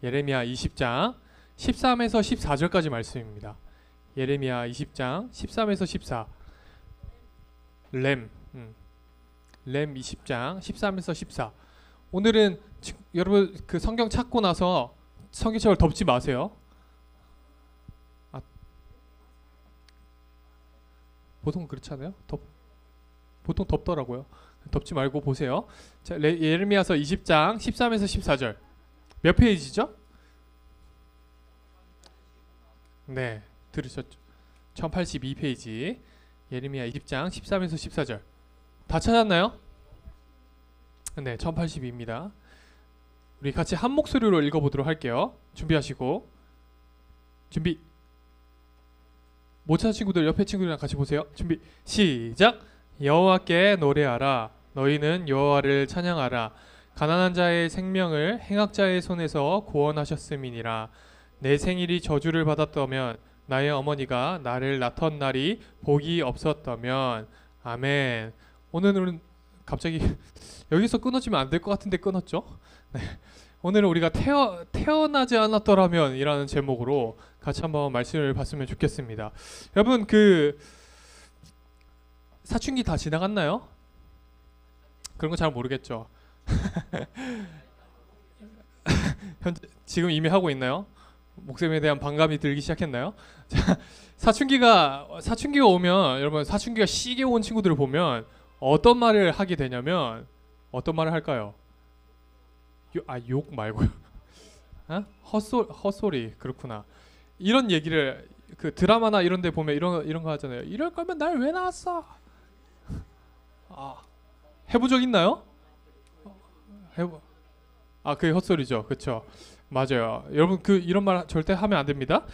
예레미야 20장 13에서 14절까지 말씀입니다. 예레미야 20장 13에서 14. 램 20장 13에서 14. 오늘은 여러분 그 성경 찾고 나서 성경책을 덮지 마세요. 보통 그렇지 않아요? 보통 덮더라고요. 덮지 말고 보세요. 자, 예레미야서 20장 13에서 14절. 몇 페이지죠? 네, 들으셨죠? 1082페이지. 예레미야 20장 13에서 14절. 다 찾았나요? 네, 1082입니다. 우리 같이 한 목소리로 읽어보도록 할게요. 준비하시고. 준비. 못 찾은 친구들 옆에 친구들이랑 같이 보세요. 준비. 시작. 여호와께 노래하라. 너희는 여호와를 찬양하라. 가난한 자의 생명을 행악자의 손에서 구원하셨음이니라. 내 생일이 저주를 받았다면 나의 어머니가 나를 낳던 날이 복이 없었다면. 아멘. 오늘은 갑자기 여기서 끊어지면 안 될 것 같은데 끊었죠? 네. 오늘은 우리가 태어나지 않았더라면 이라는 제목으로 같이 한번 말씀을 봤으면 좋겠습니다. 여러분 그 사춘기 다 지나갔나요? 그런 거 잘 모르겠죠. 지금 이미 하고 있나요? 목숨에 대한 반감이 들기 시작했나요? 자, 사춘기가 오면 여러분 사춘기가 시게 온 친구들을 보면 어떤 말을 하게 되냐면 어떤 말을 할까요? 욕 말고요. 헛소리. 그렇구나. 이런 얘기를 그 드라마나 이런 데 보면 이런 거 하잖아요. 이럴 거면 날 왜 낳았어? 해본 적 있나요? 그게 헛소리죠. 그렇죠. 맞아요. 여러분 이런 말 절대 하면 안 됩니다.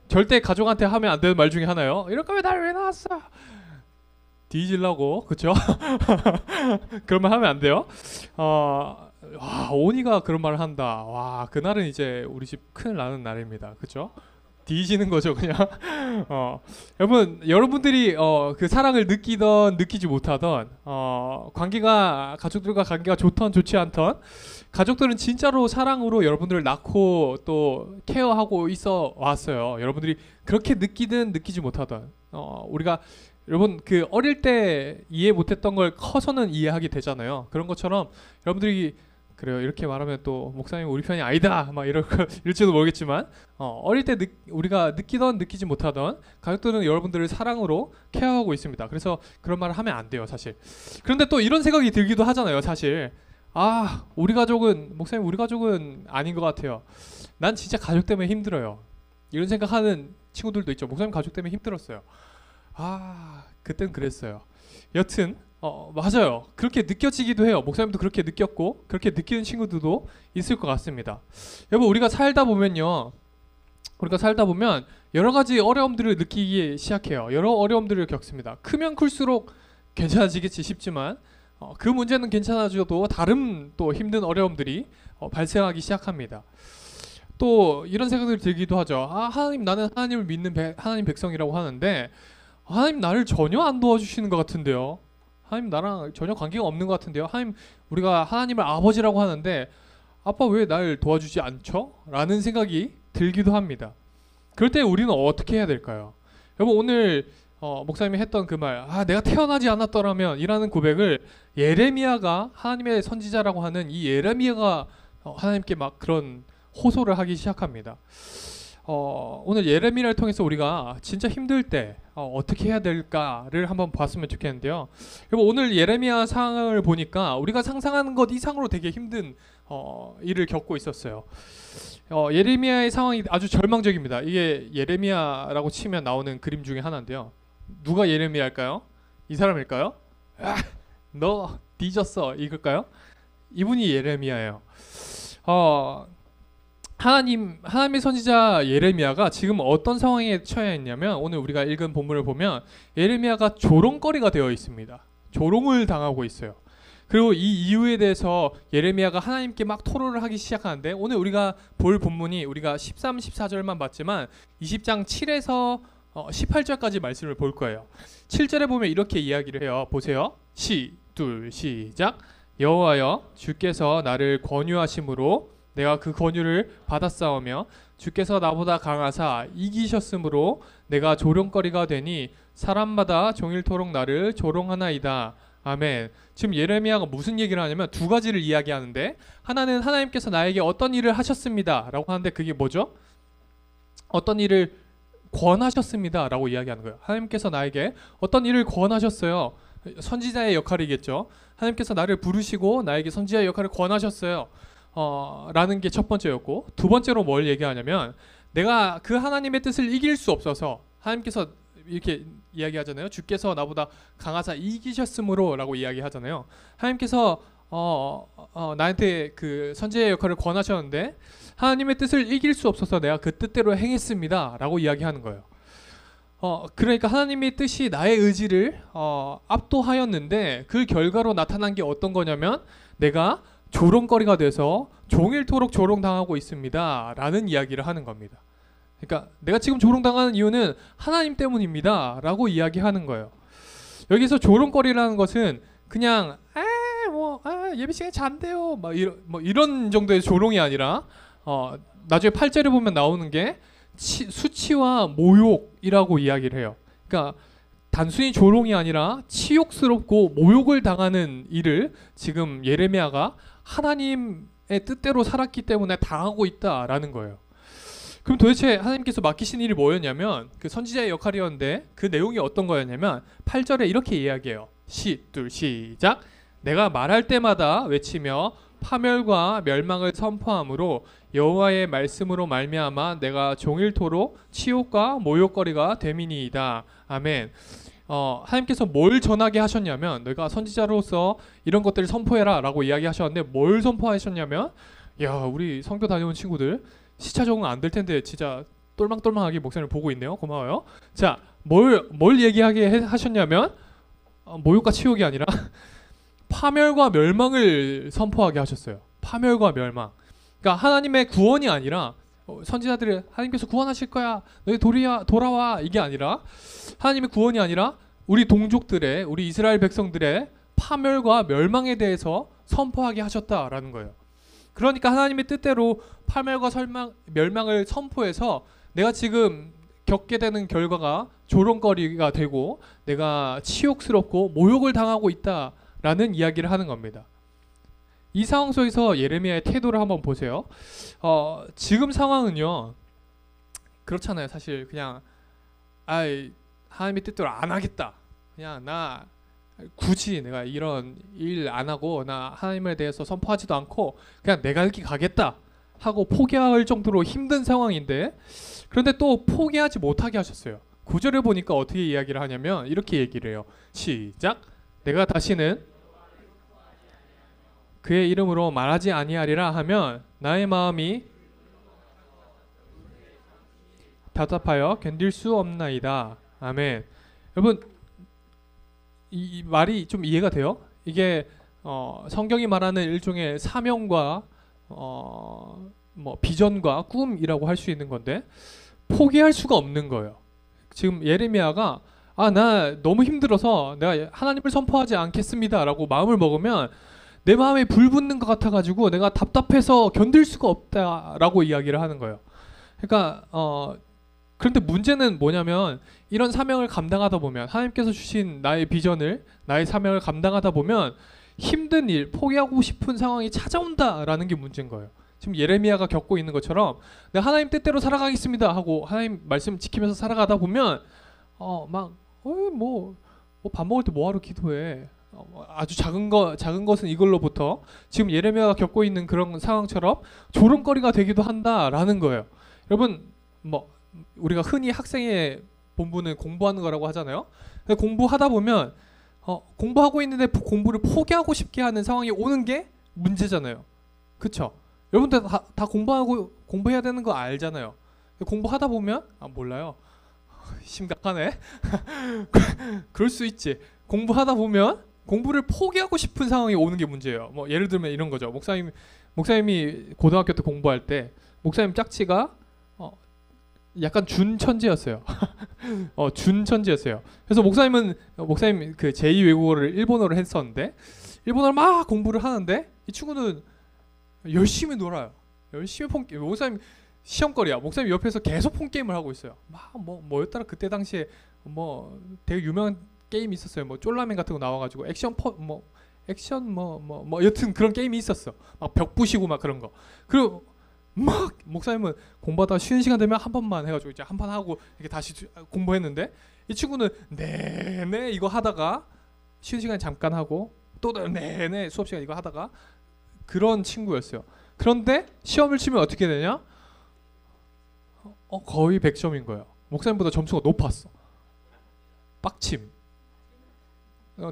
절대 가족한테 하면 안 되는 말 중에 하나요. 이럴 거면 날 왜 낳았어? 뒤질라고. 그렇죠? 그런 말 하면 안 돼요. 오니가 그런 말을 한다. 와, 그날은 이제 우리 집 큰일 나는 날입니다. 그렇죠? 뒤지는 거죠, 그냥. 여러분들이 그 사랑을 느끼던 느끼지 못하던 가족들과 관계가 좋던 좋지 않던 가족들은 진짜로 사랑으로 여러분들을 낳고 또 케어하고 있어 왔어요. 여러분들이 그렇게 느끼든 느끼지 못하던 우리가 여러분 그 어릴 때 이해 못했던 걸 커서는 이해하게 되잖아요. 그런 것처럼 여러분들이 그래요. 이렇게 말하면 또 목사님 우리 편이 아니다 막 이럴지도 모르겠지만 어릴 때 우리가 느끼던 느끼지 못하던 가족들은 여러분들을 사랑으로 케어하고 있습니다. 그래서 그런 말을 하면 안 돼요, 사실. 그런데 또 이런 생각이 들기도 하잖아요, 사실. 우리 가족은 목사님 우리 가족은 아닌 것 같아요. 난 진짜 가족 때문에 힘들어요. 이런 생각하는 친구들도 있죠. 목사님 가족 때문에 힘들었어요. 그땐 그랬어요. 여튼 맞아요. 그렇게 느껴지기도 해요. 목사님도 그렇게 느꼈고 그렇게 느끼는 친구들도 있을 것 같습니다. 여러분 우리가 살다 보면 여러 가지 어려움들을 느끼기 시작해요. 여러 어려움들을 겪습니다. 크면 클수록 괜찮아지겠지 싶지만 그 문제는 괜찮아져도 다른 또 힘든 어려움들이 발생하기 시작합니다. 또 이런 생각들이 들기도 하죠. 하나님, 나는 하나님을 믿는 하나님 백성이라고 하는데 하나님 나를 전혀 안 도와주시는 것 같은데요. 하나님 나랑 전혀 관계가 없는 것 같은데요. 하나님, 우리가 하나님을 아버지라고 하는데 아빠 왜 날 도와주지 않죠? 라는 생각이 들기도 합니다. 그럴 때 우리는 어떻게 해야 될까요? 여러분 오늘 목사님이 했던 그 말, 내가 태어나지 않았더라면 이라는 고백을 예레미야가 하나님의 선지자라고 하는 이 예레미야가 하나님께 막 그런 호소를 하기 시작합니다. 오늘 예레미야를 통해서 우리가 진짜 힘들 때 어떻게 해야 될까를 한번 봤으면 좋겠는데요. 여러분 오늘 예레미야 상황을 보니까 우리가 상상하는 것 이상으로 되게 힘든 일을 겪고 있었어요. 예레미야의 상황이 아주 절망적입니다. 이게 예레미야라고 치면 나오는 그림 중에 하나인데요. 누가 예레미야일까요? 이 사람일까요? 너 뒤졌어 이걸까요? 이분이 예레미야예요. 하나님의 선지자 예레미야가 지금 어떤 상황에 처해 있냐면 오늘 우리가 읽은 본문을 보면 예레미야가 조롱거리가 되어 있습니다. 조롱을 당하고 있어요. 그리고 이 이유에 대해서 예레미야가 하나님께 막 토로를 하기 시작하는데 오늘 우리가 볼 본문이 우리가 13, 14절만 봤지만 20장 7에서 18절까지 말씀을 볼 거예요. 7절에 보면 이렇게 이야기를 해요. 보세요. 시작. 여호와여 주께서 나를 권유하심으로 내가 그 권유를 받았사오며 주께서 나보다 강하사 이기셨으므로 내가 조롱거리가 되니 사람마다 종일토록 나를 조롱하나이다. 아멘. 지금 예레미야가 무슨 얘기를 하냐면 두 가지를 이야기하는데, 하나는 하나님께서 나에게 어떤 일을 하셨습니다 라고 하는데 그게 뭐죠? 어떤 일을 권하셨습니다 라고 이야기하는 거예요. 하나님께서 나에게 어떤 일을 권하셨어요. 선지자의 역할이겠죠. 하나님께서 나를 부르시고 나에게 선지자의 역할을 권하셨어요. 라는 게 첫 번째였고, 두 번째로 뭘 얘기하냐면 내가 그 하나님의 뜻을 이길 수 없어서, 하나님께서 이렇게 이야기하잖아요. 주께서 나보다 강하사 이기셨으므로 라고 이야기하잖아요. 하나님께서 나한테 그 선지자의 역할을 권하셨는데 하나님의 뜻을 이길 수 없어서 내가 그 뜻대로 행했습니다 라고 이야기하는 거예요. 그러니까 하나님의 뜻이 나의 의지를 압도하였는데 그 결과로 나타난 게 어떤 거냐면 내가 조롱거리가 돼서 종일토록 조롱당하고 있습니다 라는 이야기를 하는 겁니다. 그러니까 내가 지금 조롱당하는 이유는 하나님 때문입니다 라고 이야기하는 거예요. 여기서 조롱거리라는 것은 그냥 예배 시간에 잔대요 뭐 이런 정도의 조롱이 아니라 나중에 8절에 보면 나오는 게 수치와 모욕이라고 이야기를 해요. 그러니까 단순히 조롱이 아니라 치욕스럽고 모욕을 당하는 일을 지금 예레미야가 하나님의 뜻대로 살았기 때문에 당하고 있다라는 거예요. 그럼 도대체 하나님께서 맡기신 일이 뭐였냐면 그 선지자의 역할이었는데 그 내용이 어떤 거였냐면 8절에 이렇게 이야기해요. 시작. 내가 말할 때마다 외치며 파멸과 멸망을 선포함으로 여호와의 말씀으로 말미암아 내가 종일토록 치욕과 모욕거리가 됨이니이다. 아멘. 하나님께서 뭘 전하게 하셨냐면 너희가 선지자로서 이런 것들을 선포해라 라고 이야기하셨는데 뭘 선포하셨냐면, 야 우리 성교 다녀온 친구들 시차 적응 안 될 텐데 진짜 똘망똘망하게 목사님을 보고 있네요. 고마워요. 자, 뭘 얘기하게 하셨냐면 모욕과 치욕이 아니라 파멸과 멸망을 선포하게 하셨어요. 파멸과 멸망. 그러니까 하나님의 구원이 아니라 선지자들이 하나님께서 구원하실 거야 너희 돌아와 이게 아니라, 하나님의 구원이 아니라 우리 동족들의, 우리 이스라엘 백성들의 파멸과 멸망에 대해서 선포하게 하셨다라는 거예요. 그러니까 하나님의 뜻대로 파멸과 멸망을 선포해서 내가 지금 겪게 되는 결과가 조롱거리가 되고 내가 치욕스럽고 모욕을 당하고 있다라는 이야기를 하는 겁니다. 이 상황 속에서 예레미야의 태도를 한번 보세요. 지금 상황은요 그렇잖아요. 사실 그냥 하나님의 뜻대로 안 하겠다, 그냥 나 굳이 내가 이런 일 안 하고 나 하나님에 대해서 선포하지도 않고 그냥 내가 이렇게 가겠다 하고 포기할 정도로 힘든 상황인데, 그런데 또 포기하지 못하게 하셨어요. 9절을 보니까 어떻게 이야기를 하냐면 이렇게 얘기를 해요. 시작. 내가 다시는 그의 이름으로 말하지 아니하리라 하면 나의 마음이 답답하여 견딜 수 없나이다. 아멘. 여러분 이 말이 좀 이해가 돼요? 이게 성경이 말하는 일종의 사명과 비전과 꿈이라고 할 수 있는 건데 포기할 수가 없는 거예요. 지금 예레미야가 나 너무 힘들어서 내가 하나님을 선포하지 않겠습니다 라고 마음을 먹으면 내 마음에 불 붙는 것 같아가지고 내가 답답해서 견딜 수가 없다라고 이야기를 하는 거예요. 그러니까 그런데 문제는 뭐냐면 이런 사명을 감당하다 보면, 하나님께서 주신 나의 비전을, 나의 사명을 감당하다 보면 힘든 일, 포기하고 싶은 상황이 찾아온다라는 게 문제인 거예요. 지금 예레미야가 겪고 있는 것처럼 내가 하나님 뜻대로 살아가겠습니다 하고 하나님 말씀 지키면서 살아가다 보면 밥 먹을 때 뭐하러 기도해, 아주 작은 것은 이걸로부터 지금 예레미야가 겪고 있는 그런 상황처럼 조롱거리가 되기도 한다라는 거예요. 여러분 우리가 흔히 학생의 본분은 공부하는 거라고 하잖아요. 근데 공부하다 보면 공부하고 있는데 공부를 포기하고 싶게 하는 상황이 오는 게 문제잖아요. 그쵸? 여러분들 다 공부해야 되는 거 알잖아요. 공부하다 보면 몰라요. 심각하네. 그럴 수 있지. 공부하다 보면 공부를 포기하고 싶은 상황이 오는 게 문제예요. 예를 들면 이런 거죠. 목사님이 고등학교 때 공부할 때 목사님 짝지가 약간 준천재였어요. 준천재였어요. 그래서 목사님 그 제2 외국어를 일본어를 했었는데 일본어를 막 공부를 하는데 이 친구는 열심히 놀아요. 열심히 폰 게임. 목사님 시험거리야. 목사님 옆에서 계속 폰 게임을 하고 있어요. 막 뭐였더라 그때 당시에 뭐 되게 유명한 게임이 있었어요. 뭐 쫄라맨 같은 거 나와가지고 액션 여튼 그런 게임이 있었어. 막 벽 부시고 막 그런 거. 그리고 막 목사님은 공부하다가 쉬는 시간 되면 한 번만 해가지고 이제 한 판 하고 이렇게 다시 공부했는데 이 친구는 내내 이거 하다가 쉬는 시간에 잠깐 하고 또 내내 수업 시간 이거 하다가 그런 친구였어요. 그런데 시험을 치면 어떻게 되냐? 거의 100점인 거예요. 목사님보다 점수가 높았어. 빡침.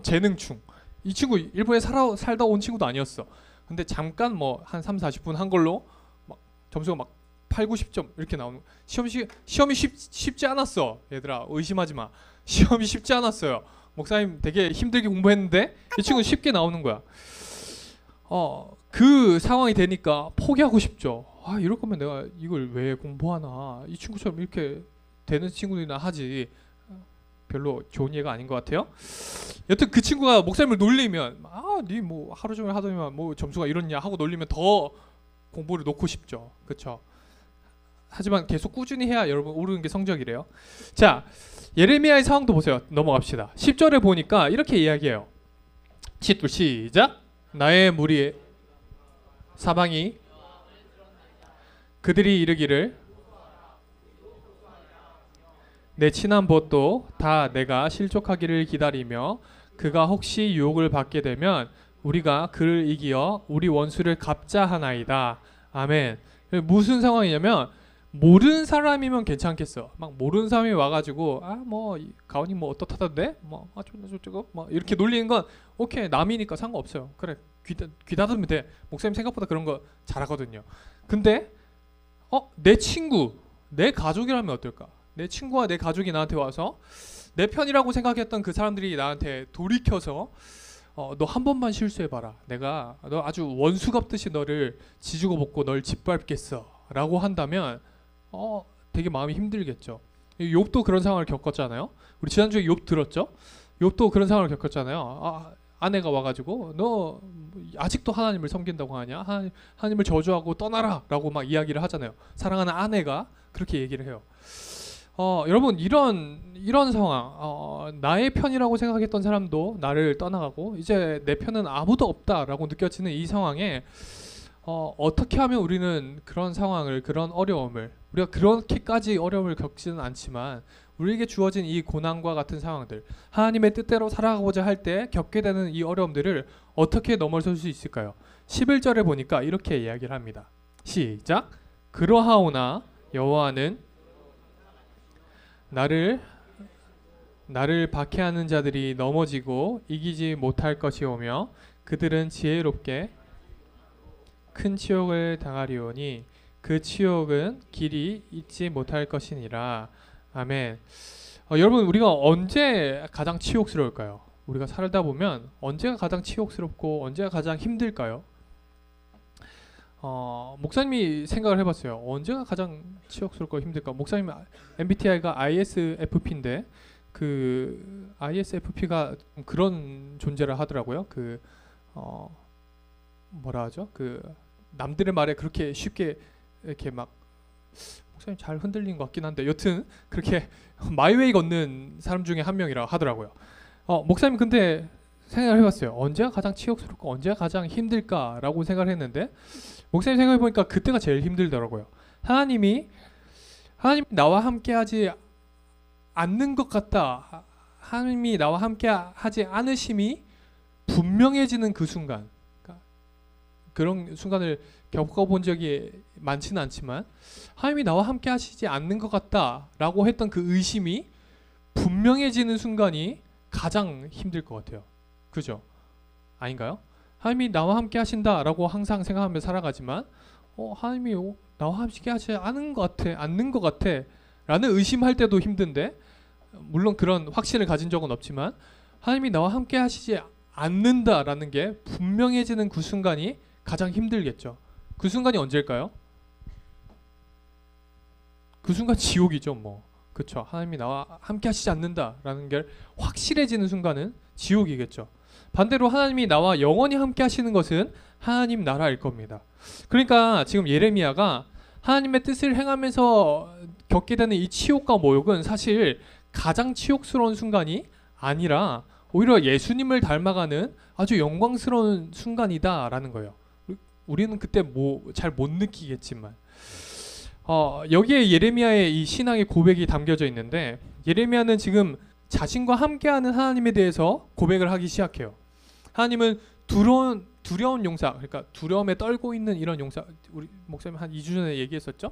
재능충. 이 친구 일본에 살다 온 친구도 아니었어. 근데 잠깐 뭐 한 3, 40분 한 걸로 막 점수가 막 8, 90점 이렇게 나오는. 시험이 쉽지 않았어. 얘들아 의심하지 마. 시험이 쉽지 않았어요. 목사님 되게 힘들게 공부했는데 이 친구는 쉽게 나오는 거야. 그 상황이 되니까 포기하고 싶죠. 이럴 거면 내가 이걸 왜 공부하나. 이 친구처럼 이렇게 되는 친구들이나 하지. 별로 좋은 예가 아닌 것 같아요. 여튼 그 친구가 목사님을 놀리면 니 뭐 하루 종일 하더니만 뭐 점수가 이렇냐 하고 놀리면 더 공부를 놓고 싶죠. 그렇죠? 하지만 계속 꾸준히 해야 여러분 오르는 게 성적이래요. 자, 예레미야의 상황도 보세요. 넘어갑시다. 10절에 보니까 이렇게 이야기해요. 시작. 나의 무리 사방이 그들이 이르기를 내 친한 벗도 다 내가 실족하기를 기다리며 그가 혹시 유혹을 받게 되면 우리가 그를 이기어 우리 원수를 갚자 하나이다. 아멘. 무슨 상황이냐면 모르는 사람이면 괜찮겠어. 막 모르는 사람이 와가지고 뭐 가온이 뭐 어떻다던데 뭐 저쩌고 뭐 이렇게 놀리는 건 오케이 남이니까 상관없어요. 그래 귀 닫으면 돼. 목사님 생각보다 그런 거 잘하거든요. 근데 내 친구 내 가족이라면 어떨까? 내 친구와 내 가족이 나한테 와서 내 편이라고 생각했던 그 사람들이 나한테 돌이켜서 너 한 번만 실수해봐라. 내가 너 아주 원수 갚듯이 너를 지지고 볶고 널 짓밟겠어 라고 한다면 되게 마음이 힘들겠죠. 욥도 그런 상황을 겪었잖아요. 우리 지난주에 욥 들었죠? 욥도 그런 상황을 겪었잖아요. 아내가 와가지고 너 아직도 하나님을 섬긴다고 하냐? 하나님을 저주하고 떠나라 라고 막 이야기를 하잖아요. 사랑하는 아내가 그렇게 얘기를 해요. 여러분 이런 상황 나의 편이라고 생각했던 사람도 나를 떠나가고 이제 내 편은 아무도 없다라고 느껴지는 이 상황에 어떻게 하면 우리는 그런 상황을 그런 어려움을 우리가 그렇게까지 어려움을 겪지는 않지만 우리에게 주어진 이 고난과 같은 상황들 하나님의 뜻대로 살아가고자 할 때 겪게 되는 이 어려움들을 어떻게 넘어설 수 있을까요? 11절에 보니까 이렇게 이야기를 합니다. 시작. 그러하오나 여호와는 나를 박해하는 자들이 넘어지고 이기지 못할 것이오며 그들은 지혜롭게 큰 치욕을 당하리오니 그 치욕은 길이 잊지 못할 것이니라. 아멘. 여러분 우리가 언제 가장 치욕스러울까요? 우리가 살다 보면 언제가 가장 치욕스럽고 언제가 가장 힘들까요? 목사님이 생각을 해봤어요. 언제가 가장 치욕스럽고 힘들까? 목사님 MBTI가 ISFP인데 그 ISFP가 그런 존재를 하더라고요. 그 뭐라 하죠? 그 남들의 말에 그렇게 쉽게 이렇게 막 목사님 잘 흔들린 것 같긴 한데 여튼 그렇게 마이웨이 걷는 사람 중에 한 명이라 하더라고요. 목사님 근데 생각을 해봤어요. 언제가 가장 치욕스럽고 언제가 가장 힘들까라고 생각을 했는데 목사님 생각해보니까 그때가 제일 힘들더라고요. 하나님이 나와 함께하지 않는 것 같다. 하나님이 나와 함께하지 않으심이 분명해지는 그 순간, 그러니까 그런 순간을 겪어본 적이 많지는 않지만 하나님이 나와 함께하시지 않는 것 같다라고 했던 그 의심이 분명해지는 순간이 가장 힘들 것 같아요. 그죠? 아닌가요? 하나님이 나와 함께 하신다라고 항상 생각하며 살아가지만 하나님이 나와 함께 하지 않는 것 같아 라는 의심할 때도 힘든데 물론 그런 확신을 가진 적은 없지만 하나님이 나와 함께 하시지 않는다라는 게 분명해지는 그 순간이 가장 힘들겠죠. 그 순간이 언제일까요? 그 순간 지옥이죠 뭐. 그렇죠. 하나님이 나와 함께 하시지 않는다라는 게 확실해지는 순간은 지옥이겠죠. 반대로 하나님이 나와 영원히 함께 하시는 것은 하나님 나라일 겁니다. 그러니까 지금 예레미야가 하나님의 뜻을 행하면서 겪게 되는 이 치욕과 모욕은 사실 가장 치욕스러운 순간이 아니라 오히려 예수님을 닮아가는 아주 영광스러운 순간이다라는 거예요. 우리는 그때 뭐 잘 못 느끼겠지만 여기에 예레미야의 이 신앙의 고백이 담겨져 있는데, 예레미야는 지금 자신과 함께하는 하나님에 대해서 고백을 하기 시작해요. 하나님은 두려운 용사, 그러니까 두려움에 떨고 있는 이런 용사, 우리 목사님 한 2주 전에 얘기했었죠.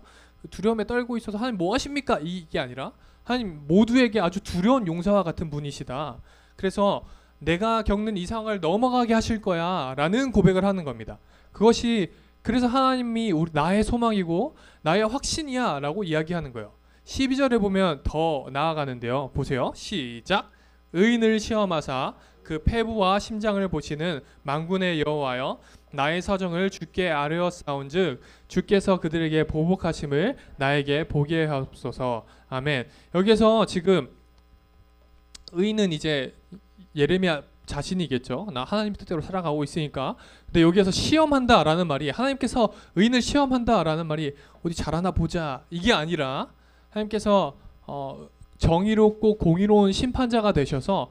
두려움에 떨고 있어서 하나님 뭐 하십니까? 이게 아니라 하나님 모두에게 아주 두려운 용사와 같은 분이시다. 그래서 내가 겪는 이 상황을 넘어가게 하실 거야 라는 고백을 하는 겁니다. 그것이 그래서 하나님이 나의 소망이고 나의 확신이야 라고 이야기하는 거예요. 12절에 보면 더 나아가는데요. 보세요. 시작. 의인을 시험하사 그 폐부와 심장을 보시는 만군의 여호와여, 나의 사정을 주께 아뢰었사온즉 주께서 그들에게 보복하심을 나에게 보게 하옵소서. 아멘. 여기에서 지금 의인은 이제 예레미야 자신이겠죠. 나 하나님 뜻대로 살아가고 있으니까. 근데 여기에서 시험한다라는 말이, 하나님께서 의인을 시험한다라는 말이 어디 잘하나 보자 이게 아니라 하나님께서 정의롭고 공의로운 심판자가 되셔서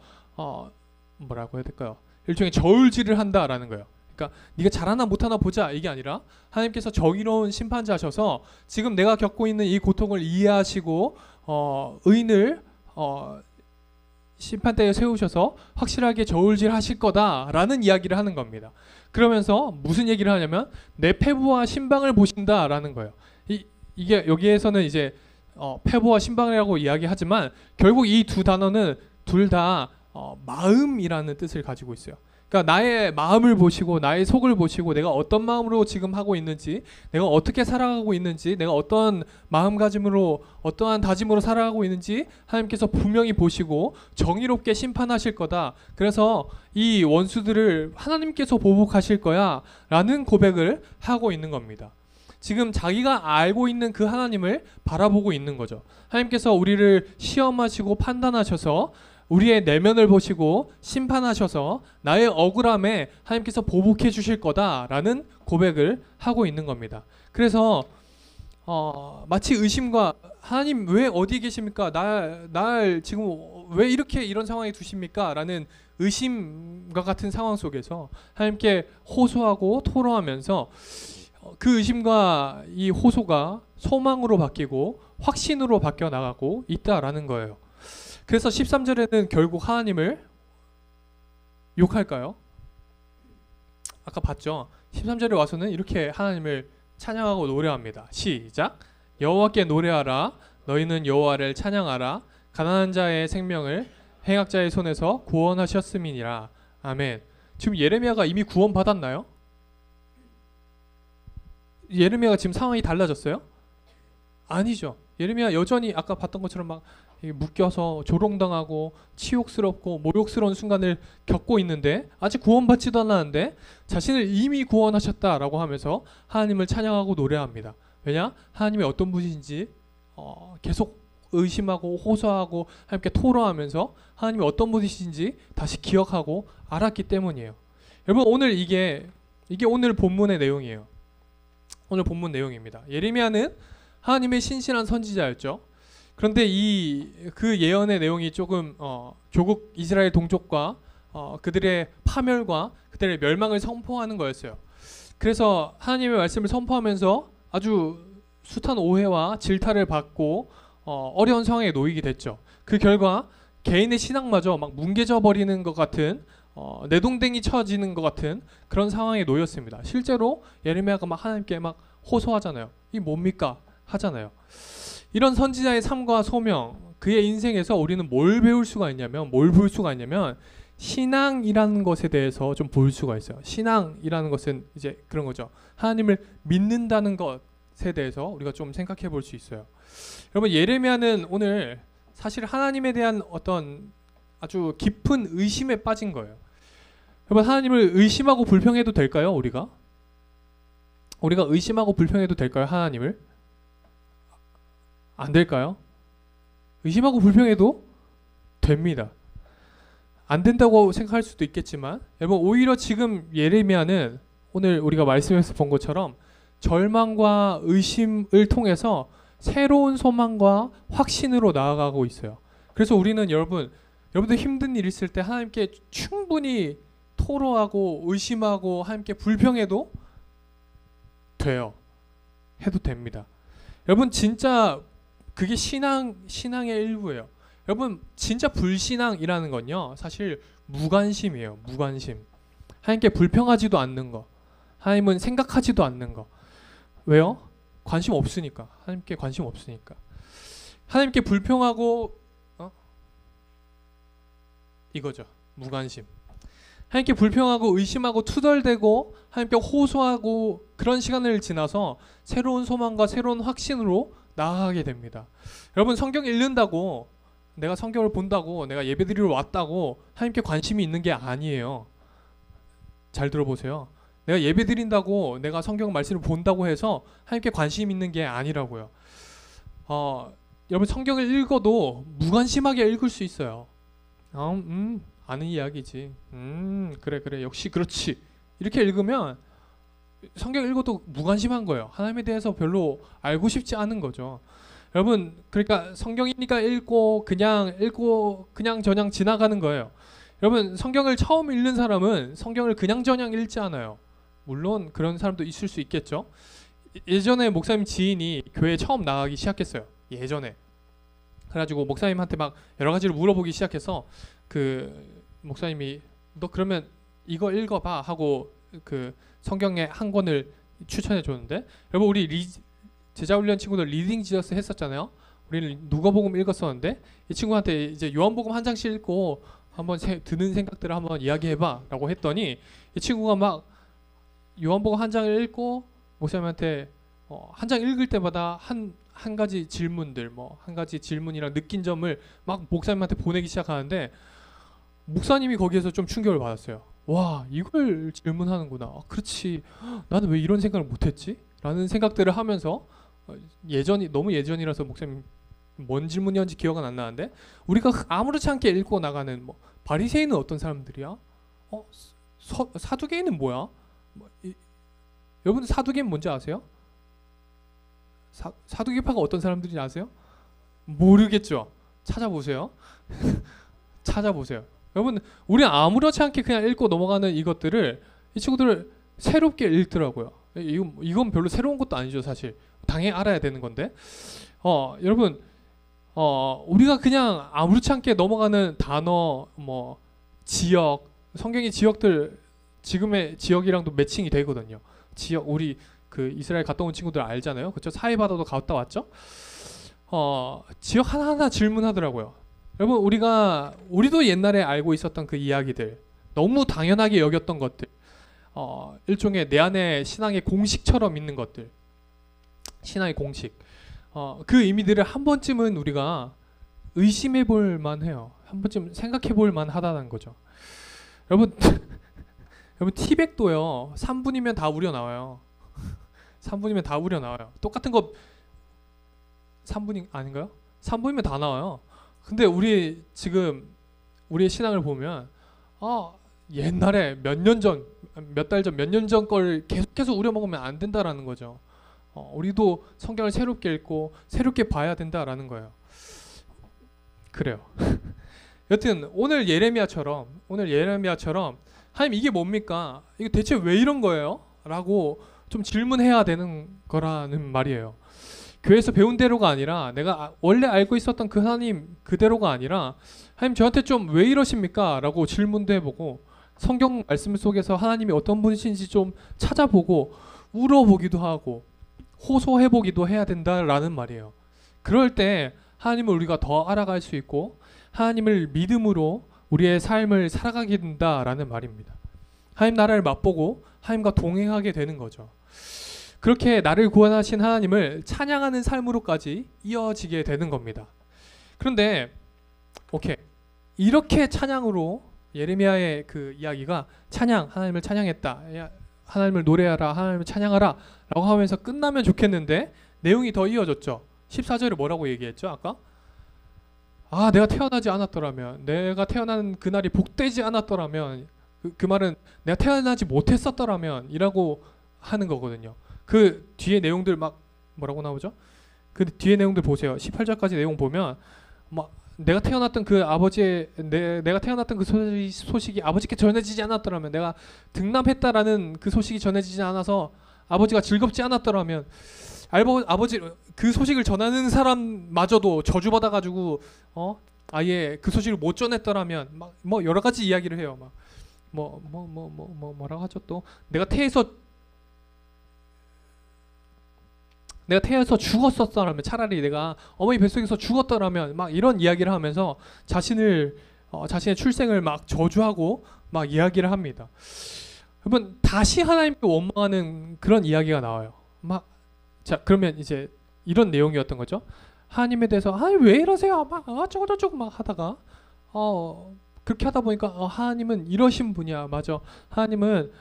뭐라고 해야 될까요? 일종의 저울질을 한다라는 거예요. 그러니까 네가 잘하나 못하나 보자 이게 아니라 하나님께서 정의로운 심판자셔서 지금 내가 겪고 있는 이 고통을 이해하시고 의인을 심판대에 세우셔서 확실하게 저울질 하실 거다라는 이야기를 하는 겁니다. 그러면서 무슨 얘기를 하냐면 내 폐부와 심방을 보신다라는 거예요. 이게 여기에서는 이제 폐부와 심방이라고 이야기하지만 결국 이 두 단어는 둘 다 마음이라는 뜻을 가지고 있어요. 그러니까 나의 마음을 보시고 나의 속을 보시고 내가 어떤 마음으로 지금 하고 있는지, 내가 어떻게 살아가고 있는지, 내가 어떤 마음가짐으로 어떠한 다짐으로 살아가고 있는지 하나님께서 분명히 보시고 정의롭게 심판하실 거다. 그래서 이 원수들을 하나님께서 보복하실 거야 라는 고백을 하고 있는 겁니다. 지금 자기가 알고 있는 그 하나님을 바라보고 있는 거죠. 하나님께서 우리를 시험하시고 판단하셔서 우리의 내면을 보시고 심판하셔서 나의 억울함에 하나님께서 보복해 주실 거다라는 고백을 하고 있는 겁니다. 그래서 마치 의심과 하나님 왜 어디 계십니까? 날 지금 왜 이렇게 이런 상황에 두십니까? 라는 의심과 같은 상황 속에서 하나님께 호소하고 토로하면서 그 의심과 이 호소가 소망으로 바뀌고 확신으로 바뀌어 나가고 있다라는 거예요. 그래서 13절에는 결국 하나님을 욕할까요? 아까 봤죠? 13절에 와서는 이렇게 하나님을 찬양하고 노래합니다. 시작. 여호와께 노래하라. 너희는 여호와를 찬양하라. 가난한 자의 생명을 행악자의 손에서 구원하셨음이니라. 아멘. 지금 예레미야가 이미 구원받았나요? 예레미야가 지금 상황이 달라졌어요? 아니죠. 예레미야 여전히 아까 봤던 것처럼 막 묶여서 조롱당하고 치욕스럽고 모욕스러운 순간을 겪고 있는데, 아직 구원받지도 않았는데 자신을 이미 구원하셨다라고 하면서 하나님을 찬양하고 노래합니다. 왜냐? 하나님이 어떤 분이신지 계속 의심하고 호소하고 함께 토로하면서 하나님이 어떤 분이신지 다시 기억하고 알았기 때문이에요. 여러분, 오늘 이게 오늘 본문의 내용이에요. 오늘 본문 내용입니다. 예레미야는 하나님의 신실한 선지자였죠. 그런데 그 예언의 내용이 조금 조국 이스라엘 동족과 그들의 파멸과 그들의 멸망을 선포하는 거였어요. 그래서 하나님의 말씀을 선포하면서 아주 숱한 오해와 질타를 받고 어려운 상황에 놓이게 됐죠. 그 결과 개인의 신앙마저 막 뭉개져 버리는 것 같은 내동댕이 쳐지는 것 같은 그런 상황에 놓였습니다. 실제로 예레미야가 막 하나님께 막 호소하잖아요. 이 뭡니까? 하잖아요. 이런 선지자의 삶과 소명, 그의 인생에서 우리는 뭘 배울 수가 있냐면, 뭘 볼 수가 있냐면 신앙이라는 것에 대해서 좀 볼 수가 있어요. 신앙이라는 것은 이제 그런 거죠. 하나님을 믿는다는 것에 대해서 우리가 좀 생각해 볼 수 있어요. 여러분, 예레미야는 오늘 사실 하나님에 대한 어떤 아주 깊은 의심에 빠진 거예요. 여러분, 하나님을 의심하고 불평해도 될까요? 우리가 의심하고 불평해도 될까요? 하나님을? 안 될까요? 의심하고 불평해도 됩니다. 안 된다고 생각할 수도 있겠지만, 여러분, 오히려 지금 예레미야는 오늘 우리가 말씀에서 본 것처럼 절망과 의심을 통해서 새로운 소망과 확신으로 나아가고 있어요. 그래서 우리는 여러분들 힘든 일 있을 때 하나님께 충분히 토로하고 의심하고 하나님께 불평해도 돼요. 해도 됩니다. 여러분 진짜 그게 신앙의 일부예요. 여러분 진짜 불신앙이라는 건요 사실 무관심이에요. 무관심. 하나님께 불평하지도 않는 거, 하나님은 생각하지도 않는 거. 왜요? 관심 없으니까. 하나님께 관심 없으니까. 하나님께 불평하고 이거죠. 무관심. 하나님께 불평하고 의심하고 투덜대고 하나님께 호소하고 그런 시간을 지나서 새로운 소망과 새로운 확신으로 나아가게 됩니다. 여러분 성경 읽는다고, 내가 성경을 본다고, 내가 예배드리러 왔다고 하나님께 관심이 있는 게 아니에요. 잘 들어보세요. 내가 예배드린다고, 내가 성경 말씀을 본다고 해서 하나님께 관심 있는 게 아니라고요. 여러분 성경을 읽어도 무관심하게 읽을 수 있어요. 아는 이야기지. 그래 역시 그렇지. 이렇게 읽으면 성경 읽어도 무관심한 거예요. 하나님에 대해서 별로 알고 싶지 않은 거죠. 여러분 그러니까 성경이니까 읽고 그냥 저냥 지나가는 거예요. 여러분 성경을 처음 읽는 사람은 성경을 그냥 저냥 읽지 않아요. 물론 그런 사람도 있을 수 있겠죠. 예전에 목사님 지인이 교회에 처음 나가기 시작했어요. 예전에. 그래가지고 목사님한테 막 여러 가지를 물어보기 시작해서 그 목사님이 너 그러면 이거 읽어봐 하고 그 성경의 한 권을 추천해 줬는데, 여러분 우리 제자훈련 친구들 리딩 지저스 했었잖아요. 우리는 누가복음 읽었었는데 이 친구한테 이제 요한복음 한 장씩 읽고 한번 드는 생각들을 한번 이야기해봐 라고 했더니 이 친구가 막 요한복음 한 장을 읽고 목사님한테 한 장 읽을 때마다 한 가지 질문들, 한 가지 질문이랑 느낀 점을 막 목사님한테 보내기 시작하는데 목사님이 거기에서 좀 충격을 받았어요. 와, 이걸 질문하는구나. 그렇지. 나는 왜 이런 생각을 못했지? 라는 생각들을 하면서 너무 예전이라서 목사님 뭔 질문이었는지 기억은 안 나는데 우리가 아무렇지 않게 읽고 나가는 바리새인은 어떤 사람들이야? 사두개인은 뭐야? 여러분 사두개인 뭔지 아세요? 사두개파가 어떤 사람들인지 아세요? 모르겠죠. 찾아보세요. 찾아보세요. 여러분 우리 아무렇지 않게 그냥 읽고 넘어가는 이것들을 이 친구들을 새롭게 읽더라고요. 이건 별로 새로운 것도 아니죠. 사실 당연히 알아야 되는 건데 여러분 우리가 그냥 아무렇지 않게 넘어가는 단어, 지역, 성경의 지역들 지금의 지역이랑도 매칭이 되거든요. 지역 우리 그 이스라엘 갔다 온 친구들 알잖아요. 그렇죠? 사해바다도 갔다 왔죠. 지역 하나하나 질문하더라고요. 여러분 우리도 옛날에 알고 있었던 그 이야기들, 너무 당연하게 여겼던 것들, 일종의 내 안에 신앙의 공식처럼 있는 것들, 신앙의 공식, 그 의미들을 한 번쯤은 우리가 의심해 볼 만해요. 한 번쯤 생각해 볼 만하다는 거죠. 여러분 티백도요 3분이면 다 우려 나와요. 3분이면 다 우려 나와요. 똑같은 거 3분이 아닌가요? 3분이면 다 나와요. 근데 우리 지금 우리의 신앙을 보면 옛날에 몇 년 전, 몇 달 전, 몇 년 전 걸 계속해서 우려 먹으면 안 된다라는 거죠. 우리도 성경을 새롭게 읽고 새롭게 봐야 된다라는 거예요. 그래요. 여튼 오늘 예레미야처럼 하나님 이게 뭡니까? 이거 대체 왜 이런 거예요? 라고 좀 질문해야 되는 거라는 말이에요. 교회에서 배운 대로가 아니라 내가 원래 알고 있었던 그 하나님 그대로가 아니라 하나님 저한테 좀 왜 이러십니까? 라고 질문도 해보고 성경 말씀 속에서 하나님이 어떤 분이신지 좀 찾아보고 울어보기도 하고 호소해보기도 해야 된다라는 말이에요. 그럴 때 하나님을 우리가 더 알아갈 수 있고 하나님을 믿음으로 우리의 삶을 살아가게 된다라는 말입니다. 하나님 나라를 맛보고 하나님과 동행하게 되는 거죠. 그렇게 나를 구원하신 하나님을 찬양하는 삶으로까지 이어지게 되는 겁니다. 그런데 이렇게 찬양으로 예레미야의 그 이야기가 하나님을 찬양했다, 하나님을 노래하라, 하나님을 찬양하라 라고 하면서 끝나면 좋겠는데 내용이 더 이어졌죠. 14절에 뭐라고 얘기했죠? 아까 내가 태어나지 않았더라면, 내가 태어난 그날이 복되지 않았더라면 그 말은 내가 태어나지 못했었더라면 이라고 하는 거거든요. 그 뒤에 내용들 막 뭐라고 나오죠? 그 뒤에 내용들 보세요. 18절까지 내용 보면 막 내가 태어났던 그 아버지의 내가 태어났던 그 소식이 아버지께 전해지지 않았더라면, 내가 등남했다라는 그 소식이 전해지지 않아서 아버지가 즐겁지 않았더라면, 아버지 그 소식을 전하는 사람마저도 저주받아가지고 아예 그 소식을 못 전했더라면, 막 뭐 여러 가지 이야기를 해요. 막 뭐라고 하죠? 또 내가 태에서 죽었었더라면, 차라리 내가 어머니 뱃속에서 죽었더라면, 막 이런 이야기를 하면서 자신의 출생을 막 저주하고 막 이야기를 합니다. 여러분, 다시 하나님께 원망하는 그런 이야기가 나와요. 자, 그러면 이제 이런 내용이었던 거죠. 하나님에 대해서 왜 이러세요? 막 어쩌고저쩌고 막 하다가 그렇게 하다 보니까 하나님은 이러신 분이야. 맞아. 하나님은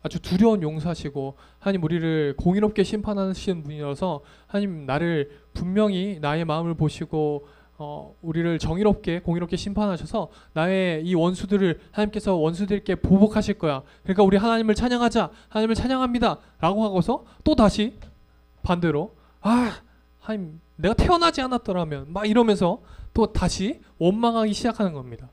아주 두려운 용사시고, 하나님 우리를 공의롭게 심판하시는 분이라서, 하나님 나를 분명히 나의 마음을 보시고 우리를 공의롭게 심판하셔서 나의 이 원수들을 하나님께서 원수들께 보복하실 거야. 그러니까 우리 하나님을 찬양하자, 하나님을 찬양합니다 라고 하고서 또 다시 반대로 하나님 내가 태어나지 않았더라면, 막 이러면서 또 다시 원망하기 시작하는 겁니다.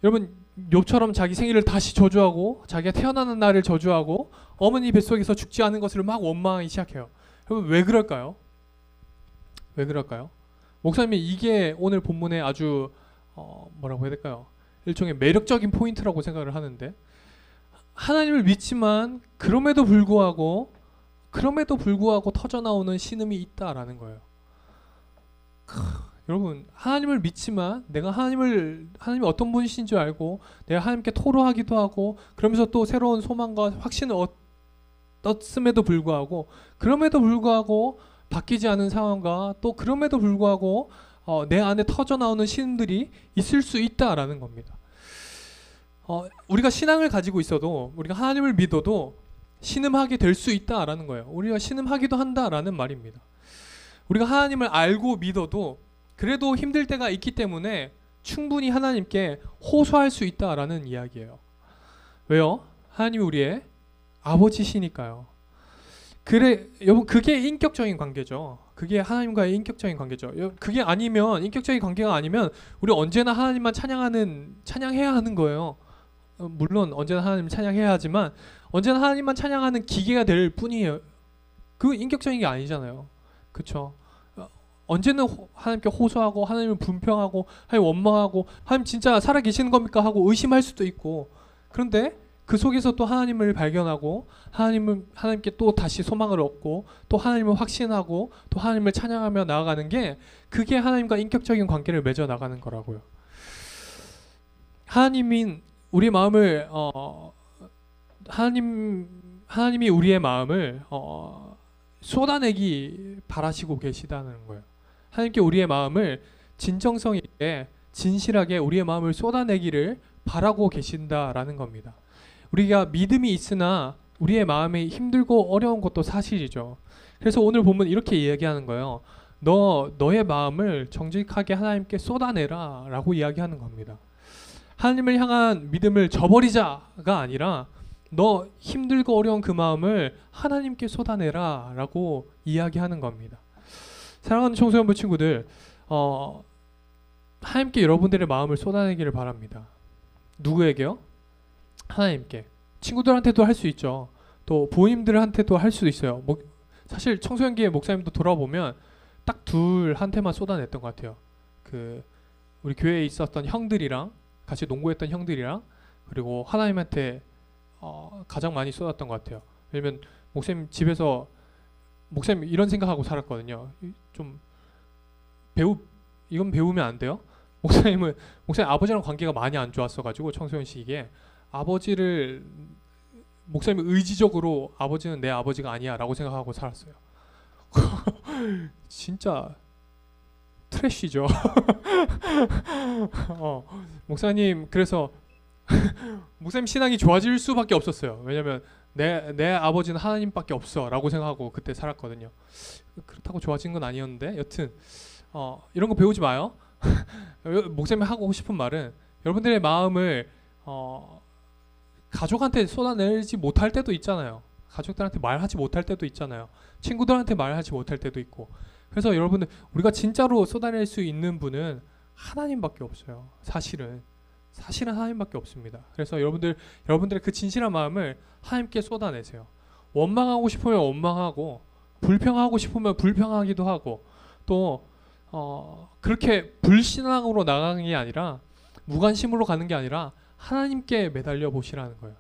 여러분, 욥처럼 자기 생일을 다시 저주하고, 자기가 태어나는 날을 저주하고, 어머니 뱃속에서 죽지 않은 것을 막 원망하기 시작해요. 여러분, 왜 그럴까요? 왜 그럴까요? 목사님이 이게 오늘 본문에 아주 뭐라고 해야 될까요? 일종의 매력적인 포인트라고 생각을 하는데, 하나님을 믿지만 그럼에도 불구하고 터져나오는 신음이 있다라는 거예요. 여러분, 하나님을 믿지만 내가 하나님이 어떤 분이신 줄 알고 내가 하나님께 토로하기도 하고, 그러면서 또 새로운 소망과 확신을 얻었음에도 불구하고, 바뀌지 않은 상황과 또 그럼에도 불구하고 내 안에 터져나오는 신음들이 있을 수 있다라는 겁니다. 우리가 신앙을 가지고 있어도, 우리가 하나님을 믿어도 신음하게 될 수 있다라는 거예요. 우리가 신음하기도 한다라는 말입니다. 우리가 하나님을 알고 믿어도 그래도 힘들 때가 있기 때문에 충분히 하나님께 호소할 수 있다라는 이야기예요. 왜요? 하나님이 우리의 아버지시니까요. 여러분, 그게 인격적인 관계죠. 그게 하나님과의 인격적인 관계죠. 그게 아니면, 인격적인 관계가 아니면 우리 언제나 하나님만 찬양해야 하는 거예요. 물론 언제나 하나님 찬양해야 하지만 언제나 하나님만 찬양하는 기계가 될 뿐이에요. 그 인격적인 게 아니잖아요. 그렇죠? 언제는 하나님께 호소하고, 하나님을 분평하고, 하나님 원망하고, 하나님 진짜 살아계시는 겁니까 하고 의심할 수도 있고, 그런데 그 속에서 또 하나님을 발견하고, 하나님께 또 다시 소망을 얻고, 또 하나님을 확신하고, 또 하나님을 찬양하며 나아가는 게, 그게 하나님과 인격적인 관계를 맺어 나가는 거라고요. 하나님이 우리의 마음을 하나님이 우리의 마음을 쏟아내기 바라시고 계시다는 거예요. 하나님께 우리의 마음을 진정성 있게, 진실하게 우리의 마음을 쏟아내기를 바라고 계신다라는 겁니다. 우리가 믿음이 있으나 우리의 마음이 힘들고 어려운 것도 사실이죠. 그래서 오늘 보면 이렇게 이야기하는 거예요. 너의 마음을 정직하게 하나님께 쏟아내라 라고 이야기하는 겁니다. 하나님을 향한 믿음을 저버리자가 아니라, 너 힘들고 어려운 그 마음을 하나님께 쏟아내라 라고 이야기하는 겁니다. 사랑하는 청소년부 친구들, 하나님께 여러분들의 마음을 쏟아내기를 바랍니다. 누구에게요? 하나님께. 친구들한테도 할 수 있죠. 또 부모님들한테도 할 수도 있어요. 사실 청소년기의 목사님도 돌아보면 딱 둘한테만 쏟아냈던 것 같아요. 우리 교회에 있었던 형들이랑, 같이 농구했던 형들이랑, 그리고 하나님한테 가장 많이 쏟았던 것 같아요. 왜냐면 목사님 집에서, 목사님 이런 생각하고 살았거든요. 좀 이건 배우면 안 돼요. 목사님 아버지랑 관계가 많이 안 좋았어가지고 청소년 시기에 목사님이 의지적으로 아버지는 내 아버지가 아니야 라고 생각하고 살았어요. 진짜 트래쉬죠. 목사님, 그래서 목사님 신앙이 좋아질 수밖에 없었어요. 왜냐면 내 아버지는 하나님밖에 없어 라고 생각하고 그때 살았거든요. 그렇다고 좋아진 건 아니었는데, 여튼 이런 거 배우지 마요. 목사님이 하고 싶은 말은, 여러분들의 마음을 가족한테 쏟아내지 못할 때도 있잖아요. 가족들한테 말하지 못할 때도 있잖아요. 친구들한테 말하지 못할 때도 있고. 그래서 여러분들, 우리가 진짜로 쏟아낼 수 있는 분은 하나님밖에 없어요. 사실은 하나님밖에 없습니다. 그래서 여러분들의 그 진실한 마음을 하나님께 쏟아내세요. 원망하고 싶으면 원망하고, 불평하고 싶으면 불평하기도 하고, 또 그렇게 불신앙으로 나가는 게 아니라, 무관심으로 가는 게 아니라 하나님께 매달려 보시라는 거예요.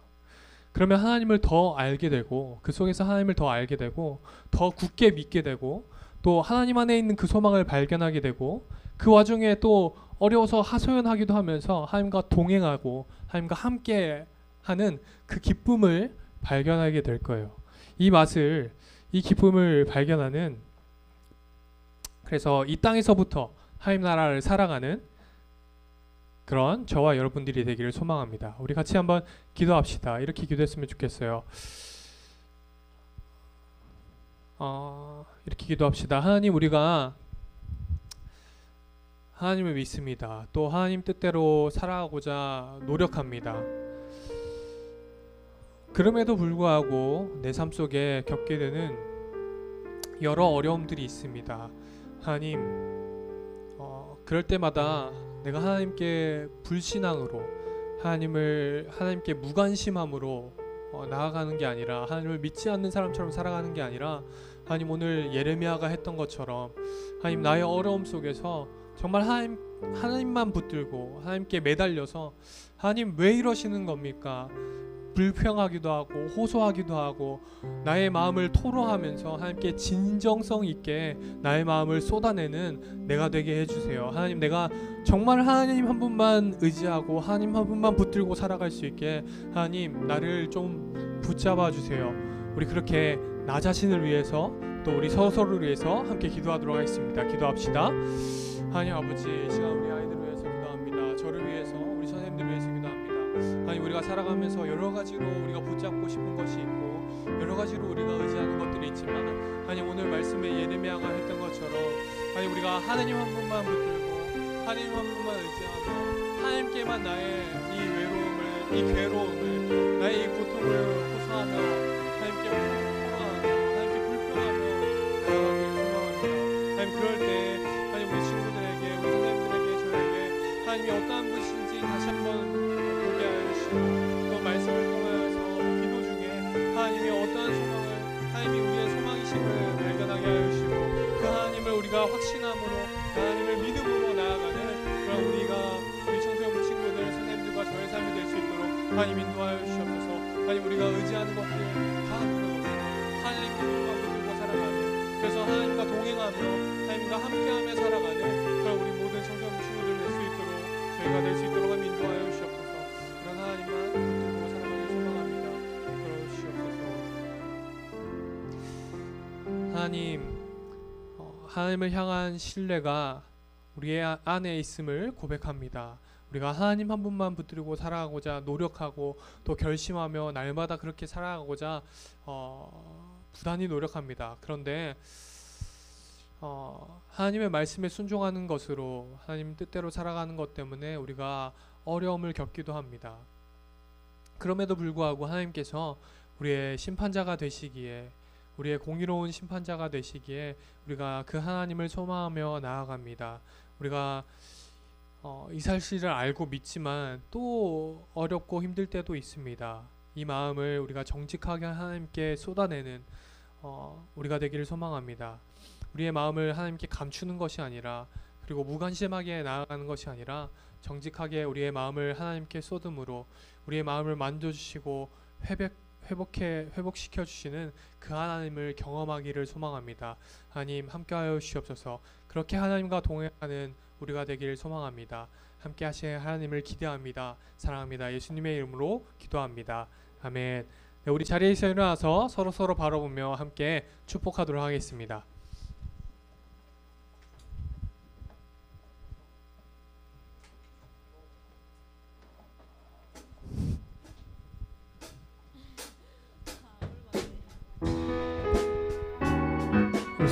그러면 하나님을 더 알게 되고, 그 속에서 하나님을 더 알게 되고, 더 굳게 믿게 되고, 또 하나님 안에 있는 그 소망을 발견하게 되고, 그 와중에 또 어려워서 하소연하기도 하면서 하나님과 동행하고 하나님과 함께 하는 그 기쁨을 발견하게 될 거예요. 이 기쁨을 발견하는, 그래서 이 땅에서부터 하나님 나라를 살아가는 그런 저와 여러분들이 되기를 소망합니다. 우리 같이 한번 기도합시다. 이렇게 기도했으면 좋겠어요. 이렇게 기도합시다. 하나님, 우리가 하나님을 믿습니다. 또 하나님 뜻대로 살아가고자 노력합니다. 그럼에도 불구하고 내 삶 속에 겪게 되는 여러 어려움들이 있습니다. 하나님, 그럴 때마다 내가 하나님께 불신앙으로, 하나님께 무관심함으로 나아가는 게 아니라, 하나님을 믿지 않는 사람처럼 살아가는 게 아니라, 하나님, 오늘 예레미야가 했던 것처럼 하나님, 나의 어려움 속에서 정말 하나님만 붙들고 하나님께 매달려서, 하나님 왜 이러시는 겁니까? 불평하기도 하고 호소하기도 하고 나의 마음을 토로하면서 하나님께 진정성 있게 나의 마음을 쏟아내는 내가 되게 해주세요. 하나님, 내가 정말 하나님 한 분만 의지하고 하나님 한 분만 붙들고 살아갈 수 있게 하나님, 나를 좀 붙잡아 주세요. 우리 그렇게 나 자신을 위해서, 또 우리 서로를 위해서 함께 기도하도록 하겠습니다. 기도합시다. 하나님 아버지, 이 시간 우리 아이들을 위해서 기도합니다. 저를 위해서, 우리 선생님들을 위해서 기도합니다. 하나님, 우리가 살아가면서 여러 가지로 우리가 붙잡고 싶은 것이 있고 여러 가지로 우리가 의지하는 것들이 있지만, 하나님, 오늘 말씀에 예레미야가 했던 것처럼 하나님, 우리가 하나님 한 분만 붙들고 하나님 한 분만 의지하며 하나님께만 나의 이 외로움을, 이 괴로움을, 나의 이 고통을 호소하며 하나님께 토로하며 하나님께 불평하며 나아가길 소망합니다. 하나님, 그럴 때 하나님, 우리 친구들에게, 우리 선생님들에게, 저에게 하나님이 어떠한 분이신지 다시 한번 보게 하여 주시고, 또 말씀을 통해서 기도 중에 하나님이 어떠한 소망을, 하나님이 우리의 소망이심을 발견하게 하여 주시고, 그 하나님을 우리가 확신함으로, 그 하나님을 믿음으로 나아가는 그런 우리 청소년 친구들, 선생님들과 저의 삶이 될 수 있도록 하나님 인도하여 주시옵소서. 하나님, 우리가 의지하는 것들 다 내려놓고 하나님 그분과 붙들고 살아가는, 그래서 하나님과 동행하며 하나님과 함께하며 살아가는 그런 우리 모든 청소년 친구들 될 수 있도록, 저희가 될 수 있도록 하나님 인도하여 주시옵소서. 그런 하나님만 붙들고 살아가길 소망합니다. 그러시옵소서. 하나님, 하나님을 향한 신뢰가 우리의 안에 있음을 고백합니다. 우리가 하나님 한 분만 붙들고 살아가고자 노력하고 또 결심하며 날마다 그렇게 살아가고자 부단히 노력합니다. 그런데 하나님의 말씀에 순종하는 것으로, 하나님 뜻대로 살아가는 것 때문에 우리가 어려움을 겪기도 합니다. 그럼에도 불구하고 하나님께서 우리의 심판자가 되시기에, 우리의 공의로운 심판자가 되시기에 우리가 그 하나님을 소망하며 나아갑니다. 우리가 이 사실을 알고 믿지만 또 어렵고 힘들 때도 있습니다. 이 마음을 우리가 정직하게 하나님께 쏟아내는 우리가 되기를 소망합니다. 우리의 마음을 하나님께 감추는 것이 아니라, 그리고 무관심하게 나아가는 것이 아니라 정직하게 우리의 마음을 하나님께 쏟음으로 우리의 마음을 만져주시고 회복시켜 주시는 그 하나님을 경험하기를 소망합니다. 하나님, 함께하여 주시옵소서. 그렇게 하나님과 동행하는 우리가 되기를 소망합니다. 함께 하실 하나님을 기대합니다. 사랑합니다. 예수님의 이름으로 기도합니다. 아멘. 네, 우리 자리에서 일어나서 서로 바라보며 함께 축복하도록 하겠습니다.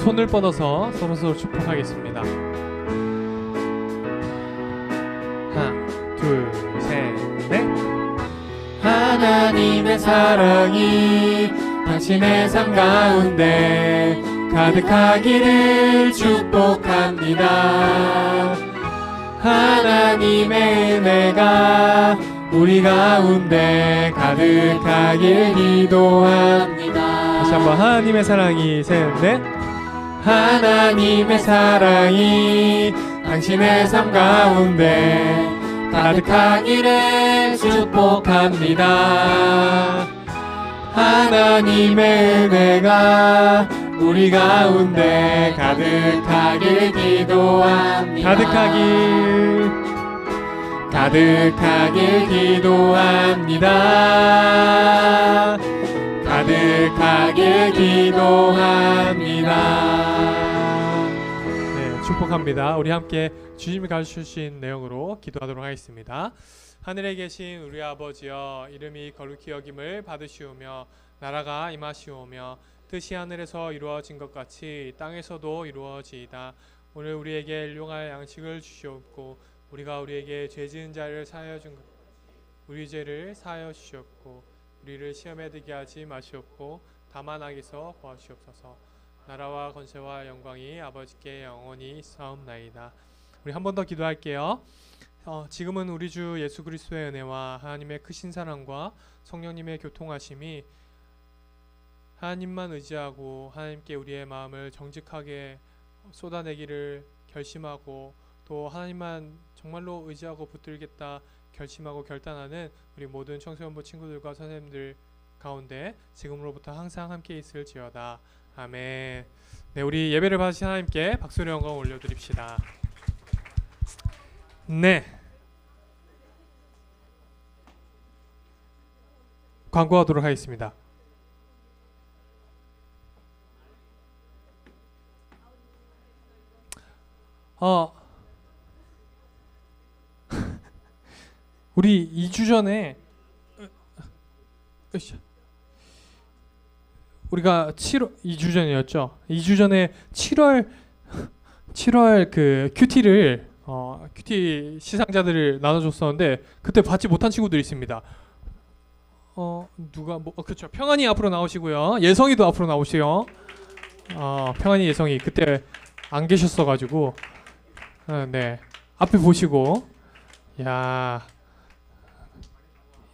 손을 뻗어서 서로 축복하겠습니다. 하나, 둘, 둘, 셋, 넷. 하나님의 사랑이 당신의 삶 가운데 가득하기를 축복합니다. 하나님의 은혜가 우리 가운데 가득하길 기도합니다. 다시 한번 하나님의 사랑이 셋, 넷. 하나님의 사랑이 당신의 삶 가운데 가득하기를 축복합니다. 하나님의 은혜가 우리 가운데 가득하길 기도합니다. 가득하길 기도합니다. 가득하길 기도합니다. 네, 축복합니다. 우리 함께 주님이 가르쳐주신 내용으로 기도하도록 하겠습니다. 하늘에 계신 우리 아버지여, 이름이 거룩히 여김을 받으시오며 나라가 임하시오며 뜻이 하늘에서 이루어진 것 같이 땅에서도 이루어지이다. 오늘 우리에게 일용할 양식을 주시옵고 우리가 우리에게 죄 지은 자를 사하여 준 것 우리 죄를 사하여 주시옵고 우리를 시험에 들게 하지 마시옵고 다만 악에서 구하시옵소서. 나라와 권세와 영광이 아버지께 영원히 있사옵나이다. 우리 한 번 더 기도할게요. 지금은 우리 주 예수 그리스도의 은혜와 하나님의 크신 사랑과 성령님의 교통하심이 하나님만 의지하고 하나님께 우리의 마음을 정직하게 쏟아내기를 결심하고 또 하나님만 정말로 의지하고 붙들겠다 결심하고 결단하는 우리 모든 청소년부 친구들과 선생님들 가운데 지금으로부터 항상 함께 있을지어다. 아멘. 네, 우리 예배를 받으신 하나님께 박수로 영광 올려드립시다. 네, 광고하도록 하겠습니다. 우리 2주 전에 우리가 2주 전이었죠. 2주 전에 7월 그 큐티를 큐티 시상자들을 나눠줬었는데 그때 받지 못한 친구들이 있습니다. 누가 그렇죠. 평안이 앞으로 나오시고요. 예성이도 앞으로 나오시요. 평안이 예성이 그때 안 계셨어가지고 네, 앞에 보시고 야,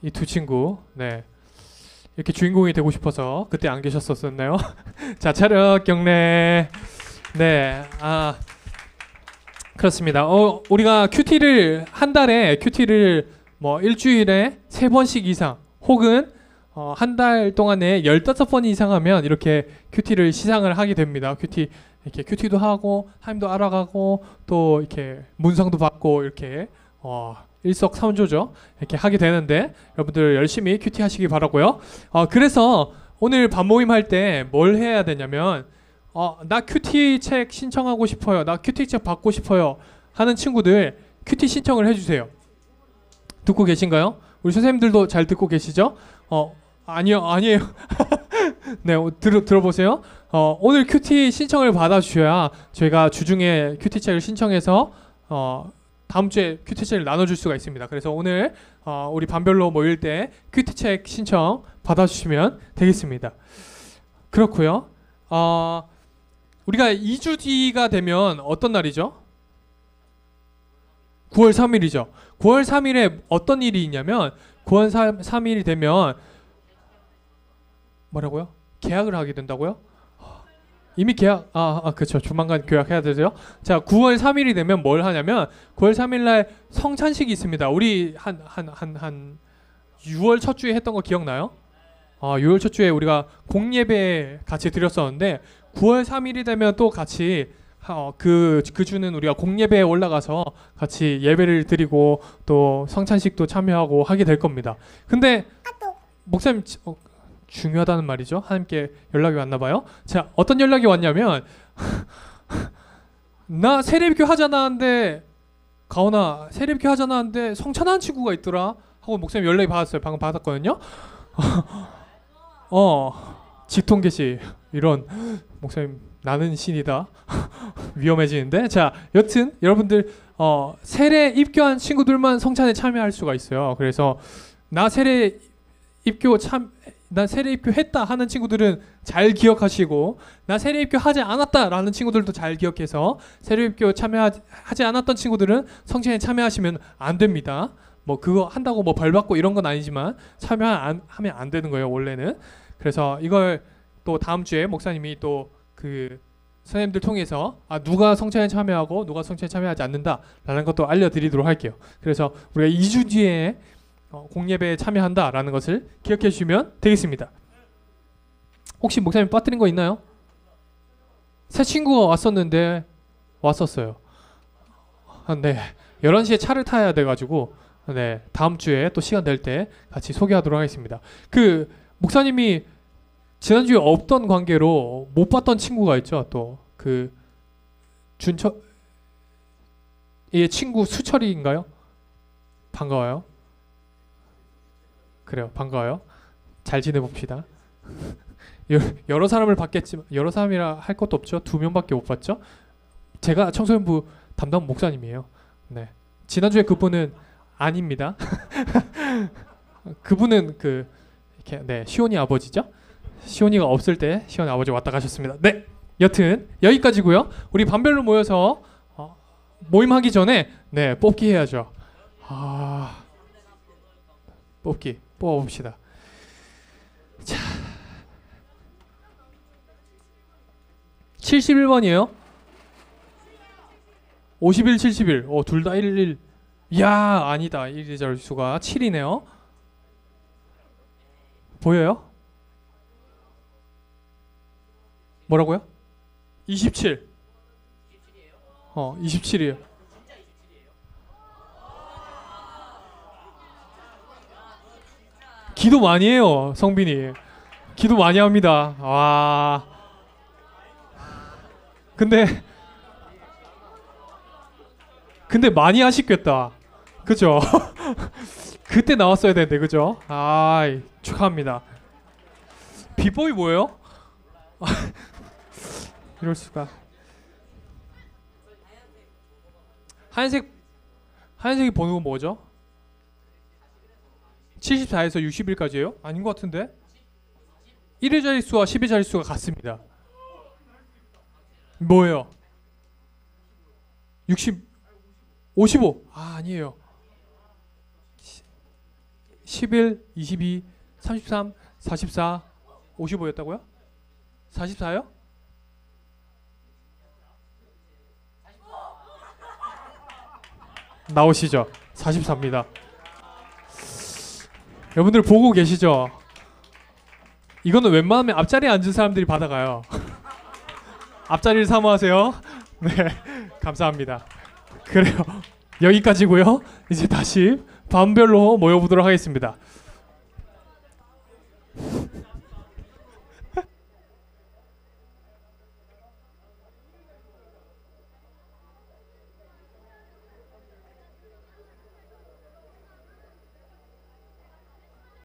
이 두 친구 네, 이렇게 주인공이 되고 싶어서 그때 안 계셨었나요? 자, 차렷 경례. 네, 그렇습니다. 우리가 큐티를 한 달에 큐티를 뭐 일주일에 3번씩 이상 혹은 한 달 동안에 15번 이상 하면 이렇게 큐티를 시상을 하게 됩니다. 이렇게 큐티도 하고 하나님도 알아가고 또 이렇게 문상도 받고 이렇게 일석삼조죠. 이렇게 하게 되는데 여러분들 열심히 큐티 하시기 바라고요. 그래서 오늘 밤모임 할 때 뭘 해야 되냐면 나 큐티 책 신청하고 싶어요. 나 큐티 책 받고 싶어요. 하는 친구들 큐티 신청을 해주세요. 듣고 계신가요? 우리 선생님들도 잘 듣고 계시죠? 아니에요. 네, 들어보세요. 오늘 큐티 신청을 받아주셔야 저희가 주중에 큐티 책을 신청해서 다음 주에 큐티 책을 나눠줄 수가 있습니다. 그래서 오늘 우리 반별로 모일 때 큐티 책 신청 받아주시면 되겠습니다. 그렇고요. 우리가 2주 뒤가 되면 어떤 날이죠? 9월 3일이죠. 9월 3일에 어떤 일이 있냐면 9월 3일이 되면 뭐라고요? 계약을 하게 된다고요? 이미 계약 그렇죠. 조만간 계약해야 되죠. 자, 9월 3일이 되면 뭘 하냐면 9월 3일 날 성찬식이 있습니다. 우리 한 6월 첫 주에 했던 거 기억나요? 6월 첫 주에 우리가 공예배 같이 드렸었는데 9월 3일이 되면 또 같이 그 주는 우리가 공예배에 올라가서 같이 예배를 드리고 또 성찬식도 참여하고 하게 될 겁니다. 근데 목사님 중요하다는 말이죠. 하나님께 연락이 왔나 봐요. 자, 어떤 연락이 왔냐면 나 세례비교 하잖아 하는데 가온아 세례비교 하잖아 하는데 성찬하는 친구가 있더라 하고 목사님 연락이 받았어요. 방금 받았거든요. 직통 계시 이런 목사님 나는 신이다. 위험해지는데. 자, 여튼 여러분들 세례 입교한 친구들만 성찬에 참여할 수가 있어요. 그래서 나 세례 입교했다 하는 친구들은 잘 기억하시고, 나 세례 입교하지 않았다라는 친구들도 잘 기억해서 세례 입교 참여하지 않았던 친구들은 성찬에 참여하시면 안 됩니다. 뭐 그거 한다고 뭐 벌 받고 이런 건 아니지만 참여하면 안 되는 거예요, 원래는. 그래서 이걸 또 다음 주에 목사님이 또 그 선생님들 통해서 누가 성찬에 참여하고 누가 성찬에 참여하지 않는다라는 것도 알려드리도록 할게요. 그래서 우리가 2주 뒤에 공예배에 참여한다라는 것을 기억해 주시면 되겠습니다. 혹시 목사님 빠뜨린 거 있나요? 새 친구가 왔었어요. 네, 11시에 차를 타야 돼가지고 네, 다음 주에 또 시간 될 때 같이 소개하도록 하겠습니다. 그 목사님이 지난주에 없던 관계로 못 봤던 친구가 있죠. 또 그 얘 친구 수철이인가요? 반가워요. 그래요, 반가워요. 잘 지내봅시다. 여러 사람을 봤겠지만 여러 사람이라 할 것도 없죠. 2명밖에 못 봤죠. 제가 청소년부 담당 목사님이에요. 네, 지난주에 그분은 아닙니다. 그분은 이렇게 네, 시온이 아버지죠. 시온이가 없을 때 시온이 아버지 왔다 가셨습니다. 네, 여튼 여기까지고요. 우리 반별로 모여서 모임하기 전에 네, 뽑기 해야죠. 뽑기 뽑아봅시다. 자, 71번이에요. 51, 71. 둘 다 11. 이야, 아니다. 1의 자릿수가 7이네요. 보여요? 뭐라고요? 27. 27이에요. 기도 많이 해요, 성빈이. 기도 많이 합니다. 와. 근데 많이 하시겠다. 그죠? 그때 나왔어야 되는데, 그죠? 축하합니다. 비법이 뭐예요? 이럴 수가. 하얀색이 번호가 뭐죠? 74에서 61까지예요? 아닌 것 같은데? 1의 자릿수와 10의 자릿수가 같습니다. 뭐예요? 55. 아니에요. 11, 22, 33, 44, 55였다고요? 44요? 나오시죠. 44입니다. 여러분들 보고 계시죠? 이거는 웬만하면 앞자리에 앉은 사람들이 받아가요. 앞자리를 사모하세요. 네, 감사합니다. 그래요. 여기까지고요. 이제 다시 반별로 모여보도록 하겠습니다.